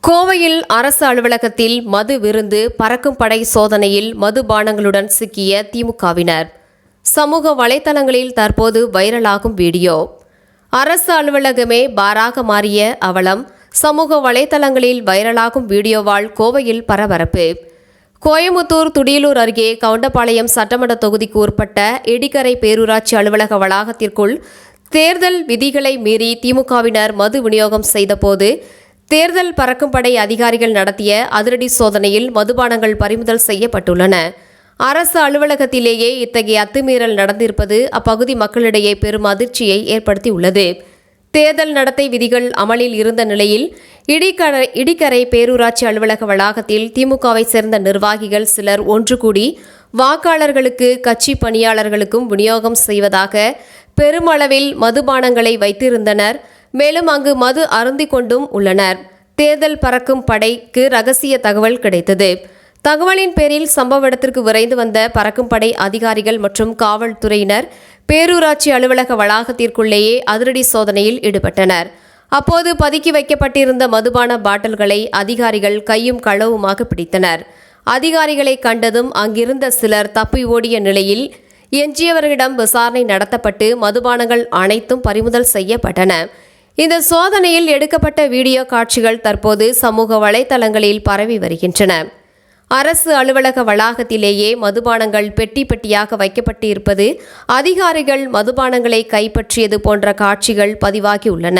கோவையில் அரசு அலுவலகத்தில் மது விருந்து பறக்கும் படை சோதனையில் மதுபானங்களுடன் சிக்கிய திமுகவினர். சமூக வலைதளங்களில் தற்போது வைரலாகும் வீடியோ. அரசு அலுவலகமே பாராக மாறிய அவலம் சமூக வலைதளங்களில் வைரலாகும் வீடியோவால் கோவையில் பரபரப்பு. கோயமுத்தூர் துடியலூர் அருகே கவுண்டபாளையம் சட்டமன்ற தொகுதிக்கு உட்பட்ட இடிக்கரை பேரூராட்சி அலுவலக வளாகத்திற்குள் தேர்தல் விதிகளை மீறி திமுகவினர் மது விநியோகம் செய்தபோது தேர்தல் பறக்கும் படை அதிகாரிகள் நடத்திய அதிரடி சோதனையில் மதுபானங்கள் பறிமுதல் செய்யப்பட்டுள்ளன. அரசு அலுவலகத்திலேயே இத்தகைய அத்துமீறல் நடந்திருப்பது அப்பகுதி மக்களிடையே பெரும் அதிர்ச்சியை ஏற்படுத்தியுள்ளது. தேர்தல் நடத்தை விதிகள் அமலில் இருந்த நிலையில் இடிக்கரை பேரூராட்சி அலுவலக வளாகத்தில் திமுகவை சேர்ந்த நிர்வாகிகள் சிலர் ஒன்று கூடி வாக்காளர்களுக்கு கட்சி பணியாளர்களுக்கும் விநியோகம் செய்வதாக பெருமளவில் மதுபானங்களை வைத்திருந்தனர். மேலும் அங்கு மது அருந்திக் கொண்டும் உள்ளனர். தேர்தல் பறக்கும் படைக்கு ரகசிய தகவல் கிடைத்தது. தகவலின் பேரில் சம்பவ இடத்திற்கு விரைந்து வந்த பறக்கும் படை அதிகாரிகள் மற்றும் காவல்துறையினர் பேரூராட்சி அலுவலக வளாகத்திற்குள்ளேயே அதிரடி சோதனையில் ஈடுபட்டனர். அப்போது பதுக்கி வைக்கப்பட்டிருந்த மதுபான பாட்டில்களை அதிகாரிகள் கையும் களவுமாக பிடித்தனர். அதிகாரிகளை கண்டதும் அங்கிருந்த சிலர் தப்பி ஓடிய நிலையில் எஞ்சியவர்களிடம் விசாரணை நடத்தப்பட்டு மதுபானங்கள் அனைத்தும் பறிமுதல் செய்யப்பட்டன. இந்த சோதனையில் எடுக்கப்பட்ட வீடியோ காட்சிகள் தற்போது சமூக வலைதளங்களில் பரவி வருகின்றன. அரசு அலுவலக வளாகத்திலேயே மதுபானங்கள் பெட்டி பெட்டியாக வைக்கப்பட்டு இருப்பது, அதிகாரிகள் மதுபானங்களை கைப்பற்றியது போன்ற காட்சிகள் பதிவாகியுள்ளன.